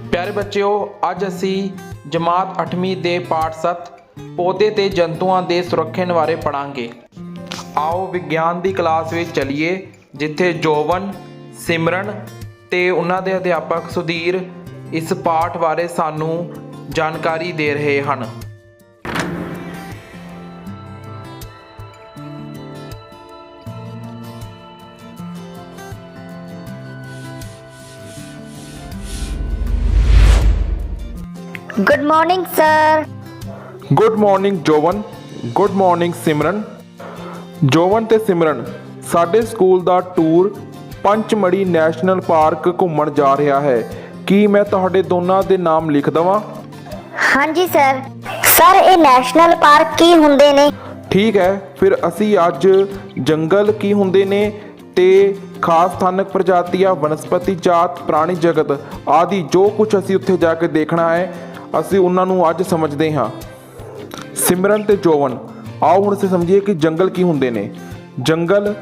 प्यारे बच्चों, अज असी जमात 8वीं दे पाठ 7 पौधे ते जंतुओं के सुरक्षण बारे पढ़ांगे। आओ विज्ञान की क्लास में चलीए, जिथे जोवन, सिमरन ते उन्हां दे अध्यापक सुधीर इस पाठ बारे सानू जानकारी दे रहे हैं। Good morning sir. Good morning जोवन, गुड मॉर्निंग सिमरन। जोवन ते सिमरन, साडे स्कूल दा टूर पंचमढ़ी नैशनल पार्क घूमण जा रहा है। की मैं तुहाडे दोनों दे नाम लिख दवां? हाँ जी सर। सर ये नैशनल पार्क की हुंदे ने? ठीक है, फिर असी अज जंगल की हुंदे ने ते खास स्थानक प्रजातियां, वनस्पति जात, प्राणी जगत आदि जो कुछ असी उत्थे जाके देखना है, असी उन्हां नूं अज समझदे हां। सिमरन ते जोवन, आओ हुण असीं समझीए कि जंगल की हुंदे ने। जंगल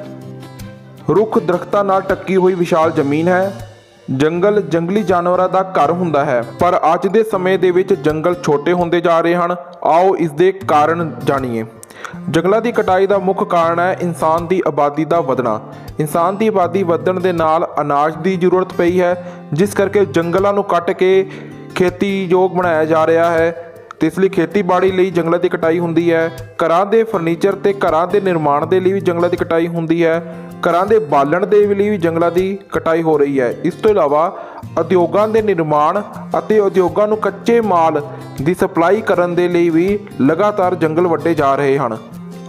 रुख दरख्तां नाल टक्की हुई विशाल जमीन है। जंगल जंगली जानवरां दा घर हुंदा है, पर अज दे समय दे विच जंगल छोटे हुंदे जा रहे हैं। आओ इस दे कारण जाणीए। जंगलों की कटाई का मुख्य कारण है इंसान की आबादी का वधना। इंसान की आबादी वधन के नाल अनाज की जरूरत पई है, जिस करके जंगलों को कट के खेती योग बनाया जा रहा है, तो इसलिए खेतीबाड़ी लई जंगलों की कटाई होंदी है। घरां दे फर्नीचर ते घरां दे निर्माण के लिए भी जंगलों की कटाई होंदी है। घरां दे बालण के लिए भी जंगलों की कटाई हो रही है। इस तो इलावा उद्योगों के निर्माण अते उद्योगों नूं कच्चे माल की सप्लाई करन दे लई भी लगातार जंगल वड्डे जा रहे हैं।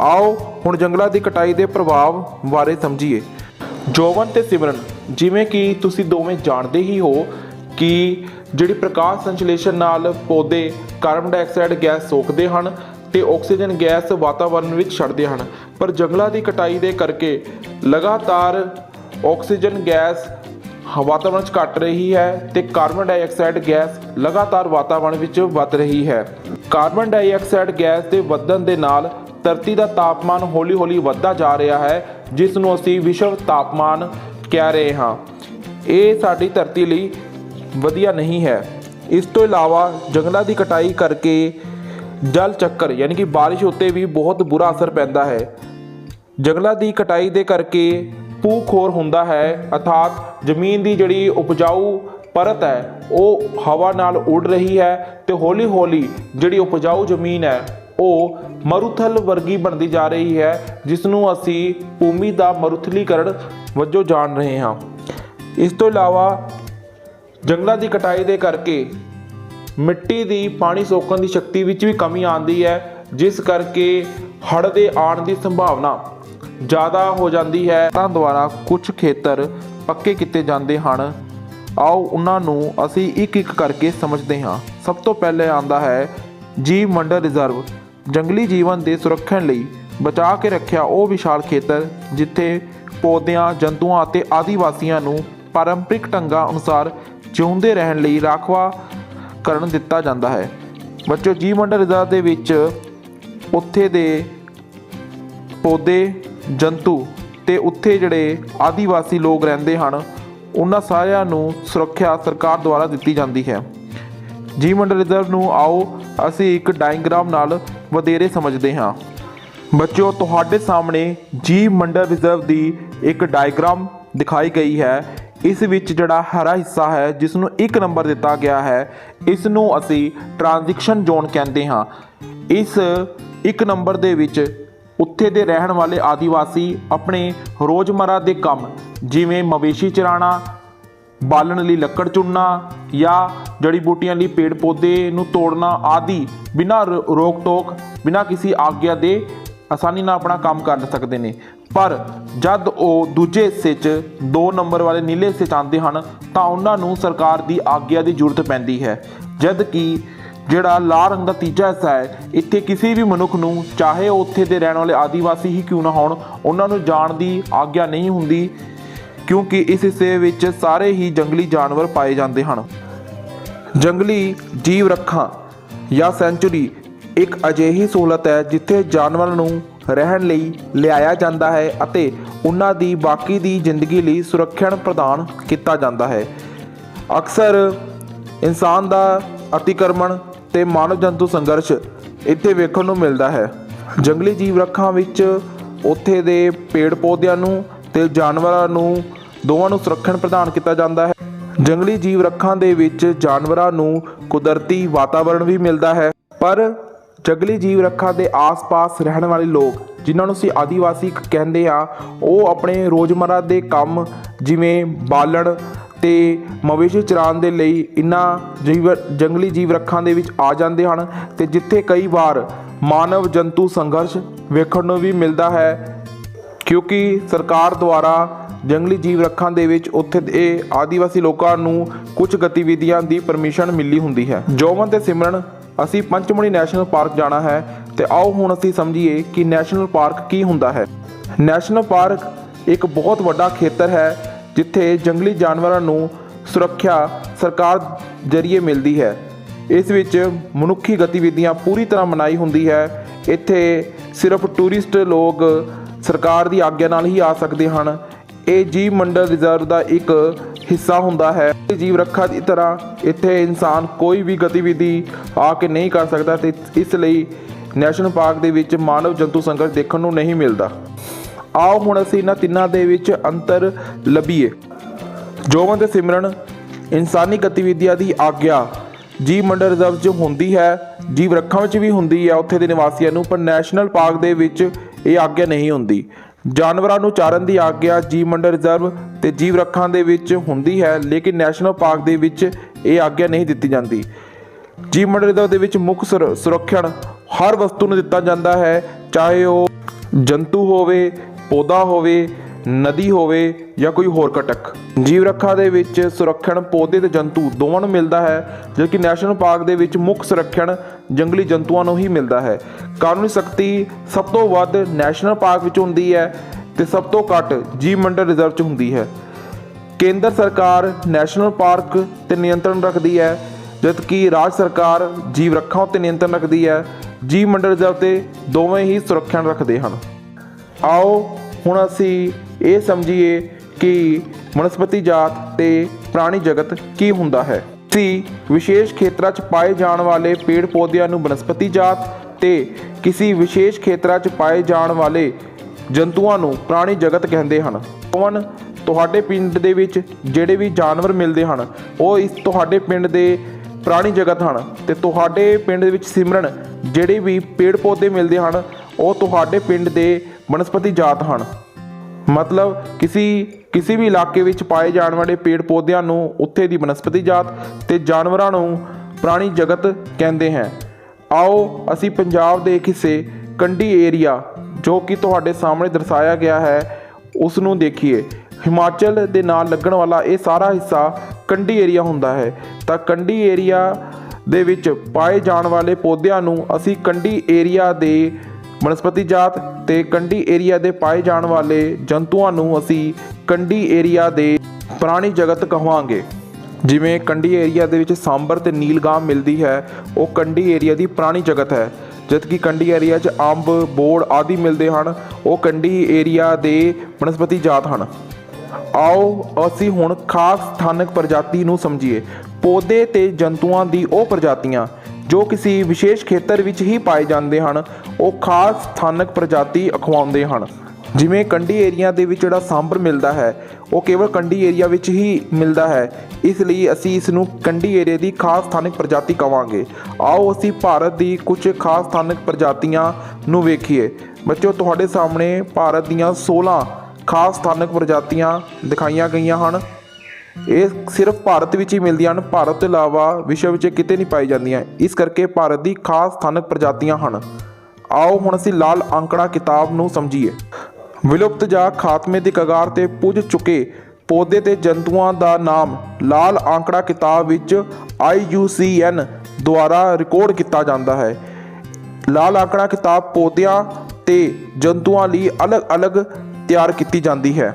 आओ हुण जंगलों की कटाई के प्रभाव बारे समझीए। जोवन ते सिमरन, जिवें कि तुसीं दोवें जाणदे ही हो कि जिहड़ी प्रकाश संश्लेषण नाल पौधे कार्बन डाइऑक्साइड गैस सोखते हैं ते ऑक्सीजन गैस वातावरण में छड्डदे हैं, पर जंगलों की कटाई के करके लगातार ऑक्सीजन गैस वातावरण घट रही है ते कार्बन डाइऑक्साइड गैस लगातार वातावरण में वध रही है। कार्बन डाइऑक्साइड गैस के वधन के नाल धरती का तापमान हौली हौली वधदा जा रहा है, जिस नूं असीं विश्व तापमान कह रहे हैं। ये साडी धरती लई वधिया नहीं है। इस तो इलावा जंगलों की कटाई करके जल चक्कर यानी कि बारिश उत्ते भी बहुत बुरा असर पैंदा है। जंगलों की कटाई के करके भूखोर हुंदा है, अर्थात जमीन की जिहड़ी उपजाऊ परत है वो हवा नाल उड़ रही है तो हौली हौली जिहड़ी उपजाऊ जमीन है वो मरुथल वर्गी बनती जा रही है, जिसनों असी भूमि का मरुथलीकरण वजों जान रहे हैं। इस तो इलावा जंगलों की कटाई के करके मिट्टी की पानी सोखण की शक्ति विच भी कमी आती है, जिस करके हड़ के आने की संभावना ज़्यादा हो जाती है। द्वारा कुछ खेतर पक्के किए जाते हैं। आओ उन्होंने असी एक एक करके समझते हाँ। सब तो पहले आता है जीव मंडल रिजर्व। जंगली जीवन के सुरक्षण लई बचा के रखा वो विशाल खेतर जिथे पौधों, जंतुओं और आदिवासियों को पारंपरिक ढंगां अनुसार जिउंदे रहण लई राखवाकरण दिता जाता है। बच्चों, जीव मंडल रिजर्व दे विच उत्थे दे पौधे, जंतु ते उत्थे जिहड़े आदिवासी लोग रहिंदे हन, उन्हां सारिआं नूं सुरक्षा सरकार द्वारा दित्ती जाती है। जीव मंडल रिजर्व नूं आओ असीं एक डायग्राम नाल वधेरे समझदे हां। बच्चों, तुहाडे सामने जीव मंडल रिजर्व की एक डायग्राम दिखाई गई है। इस विच जिहड़ा हरा हिस्सा है जिसनों 1 नंबर दिता गया है, इसनों असी ट्रांजिशन जोन कहते हाँ। इस 1 नंबर दे विच उत्थे दे रहण वाले आदिवासी अपने रोज़मर्रा के काम जिवें मवेशी चराना, बालन लई लक्कड़ चुनना या जड़ी बूटियां लई पेड़ पौधे नूं तोड़ना आदि बिना रोक टोक, बिना किसी आग्या दे आसानी नाल अपना काम कर सकते हैं। पर जद वो दूजे हिस्से 2 नंबर वाले नीले हिस्से आते हैं तो उन्होंने सरकार की आग्या की जरूरत पैंदी है। जबकि जिहड़ा लाल रंग का तीजा हिस्सा है, इत्थे किसी भी मनुख नूं, चाहे उत्थे दे रहण वाले आदिवासी ही क्यों ना होण, उन्होंने जाण की आग्या नहीं हुंदी, क्योंकि इस हिस्से विच सारे ही जंगली जानवर पाए जाते हैं। जंगली जीव रखां या सेंचुरी एक अजिही सहूलत है जिथे जानवरों नूं रहण लई लिआया जाता है अते उन्हां दी बाकी दी जिंदगी लई सुरक्षण प्रदान किया जाता है। अक्सर ਇਨਸਾਨ ਦਾ ਅਤੀਕਰਮਣ ਤੇ ਮਾਨਵ ਜੰਤੂ ਸੰਘਰਸ਼ ਇੱਥੇ ਵੇਖਣ ਨੂੰ ਮਿਲਦਾ ਹੈ। ਜੰਗਲੀ ਜੀਵ ਰੱਖਾਂ ਵਿੱਚ ਉੱਥੇ ਦੇ ਪੇੜ ਪੌਦਿਆਂ ਨੂੰ ਤੇ ਜਾਨਵਰਾਂ ਨੂੰ ਦੋਵਾਂ ਨੂੰ ਸੁਰੱਖਿਆ ਪ੍ਰਦਾਨ ਕੀਤਾ ਜਾਂਦਾ ਹੈ। ਜੰਗਲੀ ਜੀਵ ਰੱਖਾਂ ਦੇ ਵਿੱਚ ਜਾਨਵਰਾਂ ਨੂੰ ਕੁਦਰਤੀ ਵਾਤਾਵਰਣ ਵੀ ਮਿਲਦਾ ਹੈ, ਪਰ ਜੰਗਲੀ ਜੀਵ ਰੱਖਾਂ ਦੇ ਆਸ-ਪਾਸ ਰਹਿਣ ਵਾਲੇ ਲੋਕ, ਜਿਨ੍ਹਾਂ ਨੂੰ ਅਸੀਂ ਆਦੀਵਾਸੀ ਕਹਿੰਦੇ ਆ, ਉਹ ਆਪਣੇ ਰੋਜ਼ਮर्रा ਦੇ ਕੰਮ ਜਿਵੇਂ ਬਾਲਣ ਤੇ ਮਵੇਸ਼ੀ ਚਰਾਉਣ ਦੇ ਲਈ ਇਹਨਾਂ ਜੰਗਲੀ ਜੀਵ ਰੱਖਾਂ ਦੇ ਵਿੱਚ ਆ ਜਾਂਦੇ ਹਨ ਤੇ ਜਿੱਥੇ ਕਈ ਵਾਰ ਮਾਨਵ ਜੰਤੂ ਸੰਘਰਸ਼ ਵੇਖਣ ਨੂੰ ਵੀ ਮਿਲਦਾ ਹੈ, ਕਿਉਂਕਿ ਸਰਕਾਰ ਦੁਆਰਾ ਜੰਗਲੀ ਜੀਵ ਰੱਖਾਂ ਦੇ ਵਿੱਚ ਉੱਥੇ ਦੇ ਆਦੀਵਾਸੀ ਲੋਕਾਂ ਨੂੰ ਕੁਝ ਗਤੀਵਿਧੀਆਂ ਦੀ ਪਰਮਿਸ਼ਨ ਮਿਲੀ ਹੁੰਦੀ ਹੈ। ਜੋਬਨ ਤੇ ਸਿਮਰਨ, ਅਸੀਂ ਪੰਚਮੜੀ ਨੈਸ਼ਨਲ ਪਾਰਕ ਜਾਣਾ ਹੈ ਤੇ ਆਓ ਹੁਣ ਅਸੀਂ ਸਮਝੀਏ ਕਿ ਨੈਸ਼ਨਲ ਪਾਰਕ ਕੀ ਹੁੰਦਾ ਹੈ। ਨੈਸ਼ਨਲ ਪਾਰਕ ਇੱਕ ਬਹੁਤ ਵੱਡਾ ਖੇਤਰ ਹੈ ਜਿੱਥੇ ਜੰਗਲੀ ਜਾਨਵਰਾਂ ਨੂੰ ਸੁਰੱਖਿਆ ਸਰਕਾਰ ਜ਼ਰੀਏ ਮਿਲਦੀ ਹੈ। ਇਸ ਵਿੱਚ ਮਨੁੱਖੀ ਗਤੀਵਿਧੀਆਂ ਪੂਰੀ ਤਰ੍ਹਾਂ ਮਨਾਹੀ ਹੁੰਦੀ ਹੈ। ਇੱਥੇ ਸਿਰਫ ਟੂਰਿਸਟ ਲੋਕ ਸਰਕਾਰ ਦੀ ਆਗਿਆ ਨਾਲ ਹੀ ਆ ਸਕਦੇ ਹਨ। ਇਹ ਜੀਵ ਮੰਡਲ ਰਿਜ਼ਰਵ ਦਾ ਇੱਕ ਹਿੱਸਾ ਹੁੰਦਾ ਹੈ। ਜੀਵ ਰੱਖਾਂ ਦੀ ਤਰ੍ਹਾਂ ਇੱਥੇ ਇਨਸਾਨ ਕੋਈ ਵੀ ਗਤੀਵਿਧੀ ਆ ਕੇ ਨਹੀਂ ਕਰ ਸਕਦਾ ਤੇ ਇਸ ਲਈ ਨੈਸ਼ਨਲ ਪਾਰਕ ਦੇ ਵਿੱਚ ਮਾਨਵ ਜੰਤੂ ਸੰਘਰਸ਼ ਦੇਖਣ ਨੂੰ ਨਹੀਂ ਮਿਲਦਾ। ਆਓ ਹੁਣ ਅਸੀਂ ਇਹਨਾਂ ਤਿੰਨਾਂ ਦੇ ਵਿੱਚ ਅੰਤਰ ਲੱਭੀਏ। ਜੋਬਨ ਤੇ ਸਿਮਰਨ, ਇਨਸਾਨੀ ਗਤੀਵਿਧੀਆਂ ਦੀ ਆਗਿਆ ਜੀਵ ਮੰਡਲ ਰਿਜ਼ਰਵ 'ਚ ਹੁੰਦੀ ਹੈ, ਜੀਵ ਰੱਖਾਂ ਵਿੱਚ ਵੀ ਹੁੰਦੀ ਹੈ ਉੱਥੇ ਦੇ ਨਿਵਾਸੀਆਂ ਨੂੰ, ਪਰ ਨੈਸ਼ਨਲ ਪਾਰਕ ਦੇ ਵਿੱਚ ਇਹ ਆਗਿਆ ਨਹੀਂ ਹੁੰਦੀ। ਜਾਨਵਰਾਂ ਨੂੰ ਚਾਰਨ ਦੀ ਆਗਿਆ ਜੀਵ ਮੰਡਲ ਰਿਜ਼ਰਵ ਤੇ ਜੀਵ ਰੱਖਾਂ ਦੇ ਵਿੱਚ ਹੁੰਦੀ ਹੈ, ਲੇਕਿਨ ਨੈਸ਼ਨਲ ਪਾਰਕ ਦੇ ਵਿੱਚ ਇਹ ਆਗਿਆ ਨਹੀਂ ਦਿੱਤੀ ਜਾਂਦੀ। ਜੀਵ ਮੰਡਲ ਰਿਜ਼ਰਵ ਦੇ ਵਿੱਚ ਮੁੱਖ ਸੁਰੱਖਿਅਣ ਹਰ ਵਸਤੂ ਨੂੰ ਦਿੱਤਾ ਜਾਂਦਾ ਹੈ, ਚਾਹੇ ਉਹ ਜੰਤੂ ਹੋਵੇ, ਪੌਦਾ ਹੋਵੇ, ਨਦੀ ਹੋਵੇ ਜਾਂ ਕੋਈ ਹੋਰ ਘਟਕ। ਜੀਵ ਰੱਖਾਂ ਦੇ ਵਿੱਚ ਸੁਰੱਖਿਅਣ ਪੌਦੇ ਤੇ ਜੰਤੂ ਦੋਵਾਂ ਨੂੰ ਮਿਲਦਾ ਹੈ, ਜਦਕਿ ਨੈਸ਼ਨਲ ਪਾਰਕ ਦੇ ਵਿੱਚ ਮੁੱਖ ਸੁਰੱਖਿਅਣ ਜੰਗਲੀ ਜੰਤੂਆਂ ਨੂੰ ਹੀ ਮਿਲਦਾ ਹੈ। ਕਾਨੂੰਨੀ ਸਖਤੀ ਸਭ ਤੋਂ ਵੱਧ ਨੈਸ਼ਨਲ ਪਾਰਕ ਵਿੱਚ ਹੁੰਦੀ ਹੈ ਤੇ ਸਭ ਤੋਂ ਘੱਟ ਜੀਵ ਮੰਡਲ ਰਿਜ਼ਰਵ 'ਚ ਹੁੰਦੀ ਹੈ। ਕੇਂਦਰ ਸਰਕਾਰ ਨੈਸ਼ਨਲ ਪਾਰਕ 'ਤੇ ਨਿਯੰਤਰਣ ਰੱਖਦੀ ਹੈ, ਜਦਕਿ ਰਾਜ ਸਰਕਾਰ ਜੀਵ ਰੱਖਾਂ ਉੱਤੇ ਨਿਯੰਤਰਣ ਰੱਖਦੀ ਹੈ। ਜੀਵ ਮੰਡਲ ਰਿਜ਼ਰਵ 'ਤੇ ਦੋਵੇਂ ਹੀ ਸੁਰੱਖਿਅਣ ਰੱਖਦੇ ਹਨ। ਆਓ ਹੁਣ ਅਸੀਂ ਇਹ ਸਮਝੀਏ ਕਿ ਵਨਸਪਤੀ ਜਾਤ ਤੇ ਪ੍ਰਾਣੀ ਜਗਤ ਕੀ ਹੁੰਦਾ ਹੈ। ਅਸੀਂ ਵਿਸ਼ੇਸ਼ ਖੇਤਰਾਂ 'ਚ ਪਾਏ ਜਾਣ ਵਾਲੇ ਪੇੜ ਪੌਦਿਆਂ ਨੂੰ ਵਨਸਪਤੀ ਜਾਤ ਤੇ ਕਿਸੇ ਵਿਸ਼ੇਸ਼ ਖੇਤਰਾਂ 'ਚ ਪਾਏ ਜਾਣ ਵਾਲੇ ਜੰਤੂਆਂ ਨੂੰ ਪ੍ਰਾਣੀ ਜਗਤ ਕਹਿੰਦੇ ਹਨ। ਤੁਹਾਡੇ ਪਿੰਡ ਦੇ ਵਿੱਚ ਜਿਹੜੇ ਵੀ ਜਾਨਵਰ ਮਿਲਦੇ ਹਨ ਉਹ ਇਸ ਤੁਹਾਡੇ ਪਿੰਡ ਦੇ ਪ੍ਰਾਣੀ ਜਗਤ ਹਨ ਤੇ ਤੁਹਾਡੇ ਪਿੰਡ ਦੇ ਵਿੱਚ ਸਿਮਰਨ ਜਿਹੜੇ ਵੀ ਪੇੜ ਪੌਦੇ ਮਿਲਦੇ ਹਨ ਉਹ ਤੁਹਾਡੇ ਪਿੰਡ ਦੇ ਵਨਸਪਤੀ ਜਾਤ ਹਨ। ਮਤਲਬ ਕਿਸੇ ਵੀ ਇਲਾਕੇ ਵਿੱਚ ਪਾਏ ਜਾਣ ਵਾਲੇ ਪੇੜ ਪੌਦਿਆਂ ਨੂੰ ਉੱਥੇ ਦੀ ਵਨਸਪਤੀ ਜਾਤ ਤੇ ਜਾਨਵਰਾਂ ਨੂੰ ਪ੍ਰਾਣੀ ਜਗਤ ਕਹਿੰਦੇ ਹਨ। ਆਓ ਅਸੀਂ ਪੰਜਾਬ ਦੇ ਇੱਕ ਹਿੱਸੇ ਕੰਢੀ ਏਰੀਆ ਜੋ ਕਿ ਤੁਹਾਡੇ ਸਾਹਮਣੇ ਦਰਸਾਇਆ ਗਿਆ ਹੈ ਉਸ ਨੂੰ ਦੇਖੀਏ। ਹਿਮਾਚਲ ਦੇ ਨਾਲ ਲੱਗਣ ਵਾਲਾ ਇਹ ਸਾਰਾ ਹਿੱਸਾ ਕੰਢੀ ਏਰੀਆ ਹੁੰਦਾ ਹੈ, ਤਾਂ ਕੰਢੀ ਏਰੀਆ ਦੇ ਵਿੱਚ ਪਾਏ ਜਾਣ ਵਾਲੇ ਪੌਦਿਆਂ ਨੂੰ ਅਸੀਂ ਕੰਢੀ ਏਰੀਆ ਦੇ ਵਨਸਪਤੀ ਜਾਤ ਤੇ ਕੰਢੀ ਏਰੀਆ ਦੇ ਪਾਏ ਜਾਣ ਵਾਲੇ ਜੰਤੂਆਂ ਨੂੰ ਅਸੀਂ ਕੰਢੀ ਏਰੀਆ ਦੇ ਪ੍ਰਾਣੀ ਜਗਤ ਕਹਾਂਗੇ। ਜਿਵੇਂ ਕੰਢੀ ਏਰੀਆ ਦੇ ਵਿੱਚ ਸਾਂਬਰ ਤੇ ਨੀਲਗਾਮ ਮਿਲਦੀ ਹੈ, ਉਹ ਕੰਢੀ ਏਰੀਆ ਦੀ ਪ੍ਰਾਣੀ ਜਗਤ ਹੈ, ਜਦਕਿ ਕੰਢੀ ਏਰੀਆ 'ਚ ਅੰਬ, ਬੋੜ ਆਦਿ ਮਿਲਦੇ ਹਨ, ਉਹ ਕੰਢੀ ਏਰੀਆ ਦੇ ਵਨਸਪਤੀ ਜਾਤ ਹਨ। ਆਓ ਅਸੀਂ ਹੁਣ ਖਾਸ ਸਥਾਨਕ ਪ੍ਰਜਾਤੀ ਨੂੰ ਸਮਝੀਏ। ਪੌਦੇ ਤੇ ਜੰਤੂਆਂ ਦੀ ਉਹ ਪ੍ਰਜਾਤੀਆਂ ਜੋ ਕਿਸੇ ਵਿਸ਼ੇਸ਼ ਖੇਤਰ ਵਿੱਚ ਹੀ ਪਾਏ ਜਾਂਦੇ ਹਨ ਉਹ ਖਾਸ ਸਥਾਨਕ ਪ੍ਰਜਾਤੀ ਅਖਵਾਉਂਦੇ ਹਨ। ਜਿਵੇਂ ਕੰਢੀ ਏਰੀਆ ਦੇ ਵਿੱਚ ਜਿਹੜਾ ਸਾਂਬਰ ਮਿਲਦਾ ਹੈ ਉਹ ਕੇਵਲ ਕੰਢੀ ਏਰੀਆ ਵਿੱਚ ਹੀ ਮਿਲਦਾ ਹੈ, ਇਸ ਲਈ ਅਸੀਂ ਇਸ ਨੂੰ ਕੰਢੀ ਏਰੀਆ ਦੀ ਖਾਸ ਸਥਾਨਕ ਪ੍ਰਜਾਤੀ ਕਹਾਂਗੇ। ਆਓ ਅਸੀਂ ਭਾਰਤ ਦੀ ਕੁਝ ਖਾਸ ਸਥਾਨਕ ਪ੍ਰਜਾਤੀਆਂ ਨੂੰ ਵੇਖੀਏ। ਬੱਚਿਓ, ਤੁਹਾਡੇ ਸਾਹਮਣੇ ਭਾਰਤ ਦੀਆਂ 16 ਖਾਸ ਸਥਾਨਕ ਪ੍ਰਜਾਤੀਆਂ ਦਿਖਾਈਆਂ ਗਈਆਂ ਹਨ। ਇਹ ਸਿਰਫ ਭਾਰਤ ਵਿੱਚ ਹੀ ਮਿਲਦੀਆਂ ਹਨ, ਭਾਰਤ ਤੋਂ ਇਲਾਵਾ ਵਿਸ਼ਵ ਵਿੱਚ ਕਿਤੇ ਨਹੀਂ ਪਾਈ ਜਾਂਦੀਆਂ, ਇਸ ਕਰਕੇ ਭਾਰਤ ਦੀ ਖਾਸ ਸਥਾਨਕ ਪ੍ਰਜਾਤੀਆਂ ਹਨ। ਆਓ ਹੁਣ ਅਸੀਂ ਲਾਲ ਅੰਕੜਾ ਕਿਤਾਬ ਨੂੰ ਸਮਝੀਏ। ਵਿਲੁਪਤ ਜਾਂ ਖਾਤਮੇ ਦੀ ਕਗਾਰ ਤੇ ਪੁੱਜ ਚੁੱਕੇ ਪੌਦੇ ਤੇ ਜੰਤੂਆਂ ਦਾ ਨਾਮ ਲਾਲ ਅੰਕੜਾ ਕਿਤਾਬ ਵਿੱਚ IUCN ਦੁਆਰਾ ਰਿਕਾਰਡ ਕੀਤਾ ਜਾਂਦਾ ਹੈ। ਲਾਲ ਅੰਕੜਾ ਕਿਤਾਬ ਪੌਦਿਆਂ ਤੇ ਜੰਤੂਆਂ ਲਈ ਅਲੱਗ-ਅਲੱਗ ਤਿਆਰ ਕੀਤੀ ਜਾਂਦੀ ਹੈ।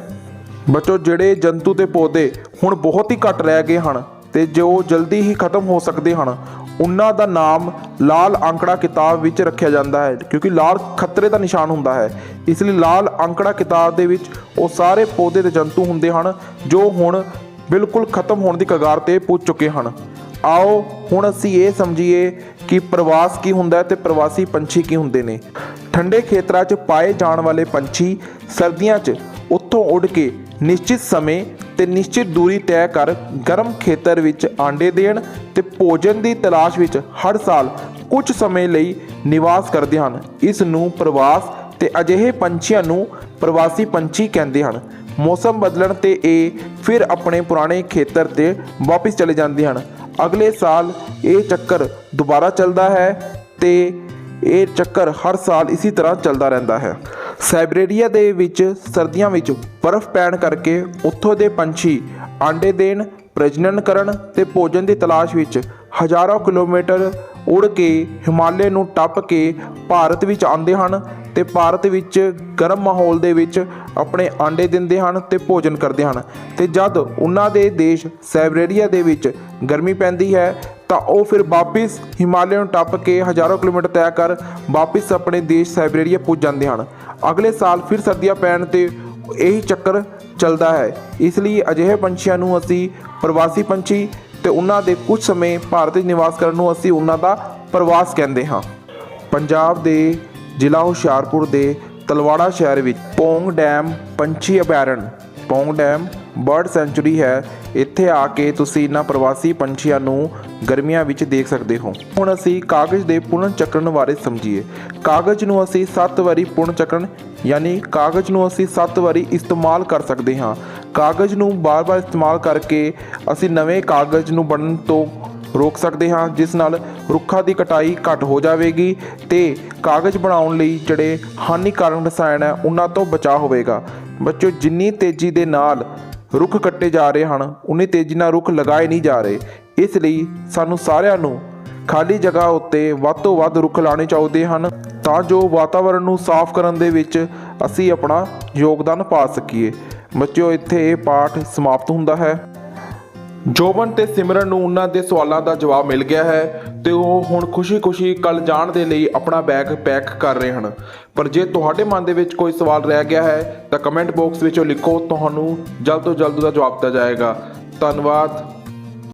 ਬੱਚੋ, ਜਿਹੜੇ ਜੰਤੂ ਤੇ ਪੌਦੇ ਹੁਣ ਬਹੁਤ ਹੀ ਘੱਟ ਰਹਿ ਗਏ ਹਨ ਤੇ ਜੋ ਜਲਦੀ ਹੀ ਖਤਮ ਹੋ ਸਕਦੇ ਹਨ ਉਹਨਾਂ ਦਾ ਨਾਮ ਲਾਲ ਅੰਕੜਾ ਕਿਤਾਬ ਵਿੱਚ ਰੱਖਿਆ ਜਾਂਦਾ ਹੈ, ਕਿਉਂਕਿ ਲਾਲ ਖਤਰੇ ਦਾ ਨਿਸ਼ਾਨ ਹੁੰਦਾ ਹੈ। ਇਸ ਲਈ ਲਾਲ ਅੰਕੜਾ ਕਿਤਾਬ ਦੇ ਵਿੱਚ ਉਹ ਸਾਰੇ ਪੌਦੇ ਤੇ ਜੰਤੂ ਹੁੰਦੇ ਹਨ ਜੋ ਹੁਣ ਬਿਲਕੁਲ ਖਤਮ ਹੋਣ ਦੀ ਕਗਾਰ ਤੇ ਪੁੱਜ ਚੁੱਕੇ ਹਨ। ਆਓ ਹੁਣ ਅਸੀਂ ਇਹ ਸਮਝੀਏ ਕਿ ਪ੍ਰਵਾਸ ਕੀ ਹੁੰਦਾ ਹੈ ਤੇ ਪ੍ਰਵਾਸੀ ਪੰਛੀ ਕੀ ਹੁੰਦੇ ਨੇ। ਠੰਡੇ ਖੇਤਰਾਂ 'ਚ ਪਾਏ ਜਾਣ ਵਾਲੇ ਪੰਛੀ ਸਰਦੀਆਂ 'ਚ ਉੱਥੋਂ ਉੱਡ ਕੇ ਨਿਸ਼ਚਿਤ ਸਮੇਂ ਤੇ ਨਿਸ਼ਚਿਤ ਦੂਰੀ ਤੈਅ ਕਰ ਗਰਮ ਖੇਤਰ ਵਿੱਚ ਆਂਡੇ ਦੇਣ ਤੇ ਭੋਜਨ ਦੀ ਤਲਾਸ਼ ਵਿੱਚ ਹਰ ਸਾਲ ਕੁਝ ਸਮੇਂ ਲਈ ਨਿਵਾਸ ਕਰਦੇ ਹਨ। ਇਸ ਨੂੰ ਪ੍ਰਵਾਸ ਤੇ ਅਜਿਹੇ ਪੰਛੀਆਂ ਨੂੰ ਪ੍ਰਵਾਸੀ ਪੰਛੀ ਕਹਿੰਦੇ ਹਨ। ਮੌਸਮ ਬਦਲਣ ਤੇ ਇਹ ਫਿਰ ਆਪਣੇ ਪੁਰਾਣੇ ਖੇਤਰ ਤੇ ਵਾਪਸ ਚਲੇ ਜਾਂਦੇ ਹਨ। ਅਗਲੇ ਸਾਲ ਇਹ ਚੱਕਰ ਦੁਬਾਰਾ ਚੱਲਦਾ ਹੈ ਤੇ ਇਹ ਚੱਕਰ ਹਰ ਸਾਲ ਇਸੇ ਤਰ੍ਹਾਂ ਚੱਲਦਾ ਰਹਿੰਦਾ ਹੈ। ਸਾਈਬੇਰੀਆ ਦੇ ਵਿੱਚ ਸਰਦੀਆਂ ਵਿੱਚ ਬਰਫ਼ ਪੈਣ ਕਰਕੇ ਉੱਥੋਂ ਦੇ ਪੰਛੀ ਆਂਡੇ ਦੇਣ, ਪ੍ਰਜਨਨ ਕਰਨ ਤੇ ਭੋਜਨ ਦੀ ਤਲਾਸ਼ ਵਿੱਚ ਹਜ਼ਾਰਾਂ ਕਿਲੋਮੀਟਰ ਉੜ ਕੇ ਹਿਮਾਲਿਆ ਨੂੰ ਟੱਪ ਕੇ ਭਾਰਤ ਵਿੱਚ ਆਉਂਦੇ ਹਨ ਤੇ ਭਾਰਤ ਵਿੱਚ ਗਰਮ ਮਾਹੌਲ ਦੇ ਵਿੱਚ ਆਪਣੇ ਆਂਡੇ ਦਿੰਦੇ ਹਨ ਤੇ ਭੋਜਨ ਕਰਦੇ ਹਨ। ਤੇ ਜਦ ਉਹਨਾਂ ਦੇ ਦੇਸ਼ ਸਾਈਬੇਰੀਆ ਦੇ ਵਿੱਚ ਗਰਮੀ ਪੈਂਦੀ ਹੈ ਤਾਂ ਉਹ ਫਿਰ ਵਾਪਿਸ ਹਿਮਾਲਿਆ ਨੂੰ ਟੱਪ ਕੇ ਹਜ਼ਾਰਾਂ ਕਿਲੋਮੀਟਰ ਤੈਅ ਕਰ ਵਾਪਿਸ ਆਪਣੇ ਦੇਸ਼ ਸਾਈਬੇਰੀਆ ਪੁੱਜ ਜਾਂਦੇ ਹਨ। ਅਗਲੇ ਸਾਲ ਫਿਰ ਸਰਦੀਆਂ ਪੈਣ ਤੇ ਇਹੀ ਚੱਕਰ ਚੱਲਦਾ ਹੈ। ਇਸ ਲਈ ਅਜਿਹੇ ਪੰਛੀਆਂ ਨੂੰ ਅਸੀਂ ਪ੍ਰਵਾਸੀ ਪੰਛੀ ਤੇ ਉਹਨਾਂ ਦੇ ਕੁਝ ਸਮੇਂ ਭਾਰਤ ਵਿੱਚ ਨਿਵਾਸ ਕਰਨ ਨੂੰ ਅਸੀਂ ਉਹਨਾਂ ਦਾ ਪ੍ਰਵਾਸ ਕਹਿੰਦੇ ਹਾਂ। ਪੰਜਾਬ ਦੇ ਜ਼ਿਲ੍ਹਾ ਹੁਸ਼ਿਆਰਪੁਰ ਦੇ ਤਲਵਾੜਾ ਸ਼ਹਿਰ ਵਿੱਚ ਪੌਂਗ ਡੈਮ ਪੰਛੀ ਅਭਿਆਰਣ ਪੌਂਗ ਡੈਮ ਬਰਡ ਸੈਂਚੁਰੀ ਹੈ। ਇੱਥੇ ਆ ਕੇ ਤੁਸੀਂ ਇਹਨਾਂ ਪ੍ਰਵਾਸੀ ਪੰਛੀਆਂ ਨੂੰ ਗਰਮੀਆਂ ਵਿੱਚ ਦੇਖ ਸਕਦੇ ਹੋ। ਹੁਣ ਅਸੀਂ ਕਾਗਜ਼ ਦੇ ਪੁਨਰ ਚੱਕਰਨ ਬਾਰੇ ਸਮਝੀਏ। ਕਾਗਜ਼ ਨੂੰ ਅਸੀਂ 7 ਵਾਰੀ ਪੁਨਰ ਚੱਕਰਨ ਯਾਨੀ ਕਾਗਜ਼ ਨੂੰ ਅਸੀਂ 7 ਵਾਰੀ ਇਸਤੇਮਾਲ ਕਰ ਸਕਦੇ ਹਾਂ। ਕਾਗਜ਼ ਨੂੰ ਬਾਰ-ਬਾਰ ਇਸਤੇਮਾਲ ਕਰਕੇ ਅਸੀਂ ਨਵੇਂ ਕਾਗਜ਼ ਨੂੰ ਬਣਨ ਤੋਂ ਰੋਕ ਸਕਦੇ ਹਾਂ, ਜਿਸ ਨਾਲ ਰੁੱਖਾਂ ਦੀ ਕਟਾਈ ਘੱਟ ਹੋ ਜਾਵੇਗੀ ਤੇ ਕਾਗਜ਼ ਬਣਾਉਣ ਲਈ ਜਿਹੜੇ ਹਾਨੀਕਾਰਕ ਰਸਾਇਣ ਹੈ ਉਹਨਾਂ ਤੋਂ ਬਚਾਅ ਹੋਵੇਗਾ। ਬੱਚਿਓ, ਜਿੰਨੀ ਤੇਜ਼ੀ ਦੇ ਨਾਲ ਰੁੱਖ ਕੱਟੇ ਜਾ ਰਹੇ ਹਨ ਉਨੀ ਤੇਜ਼ੀ ਨਾਲ ਰੁੱਖ ਲਗਾਏ ਨਹੀਂ ਜਾ ਰਹੇ। ਇਸ ਲਈ ਸਾਨੂੰ ਸਾਰਿਆਂ ਨੂੰ ਖਾਲੀ ਜਗ੍ਹਾ ਉੱਤੇ ਵੱਧ ਤੋਂ ਵੱਧ ਰੁੱਖ ਲਾਉਣੇ ਚਾਹੀਦੇ ਹਨ ਤਾਂ ਜੋ ਵਾਤਾਵਰਣ ਨੂੰ ਸਾਫ਼ ਕਰਨ ਦੇ ਵਿੱਚ ਅਸੀਂ ਆਪਣਾ ਯੋਗਦਾਨ ਪਾ ਸਕੀਏ। ਬੱਚਿਓ, ਇੱਥੇ ਇਹ ਪਾਠ ਸਮਾਪਤ ਹੁੰਦਾ ਹੈ। ਜੋਬਨ ਤੇ ਸਿਮਰਨ ਨੂੰ ਉਹਨਾਂ ਦੇ ਸਵਾਲਾਂ ਦਾ ਜਵਾਬ ਮਿਲ ਗਿਆ ਹੈ ਤੇ ਉਹ ਹੁਣ ਖੁਸ਼ੀ-ਖੁਸ਼ੀ ਕੱਲ ਜਾਣ ਦੇ ਲਈ ਆਪਣਾ ਬੈਗ ਪੈਕ ਕਰ ਰਹੇ ਹਨ। ਪਰ ਜੇ ਤੁਹਾਡੇ ਮਨ ਦੇ ਵਿੱਚ ਕੋਈ ਸਵਾਲ ਰਹਿ ਗਿਆ ਹੈ ਤਾਂ ਕਮੈਂਟ ਬਾਕਸ ਵਿੱਚ ਲਿਖੋ, ਤੁਹਾਨੂੰ ਜਲਦ ਤੋਂ ਜਲਦ ਦਾ ਜਵਾਬ ਦਿੱਤਾ ਜਾਏਗਾ। ਧੰਨਵਾਦ।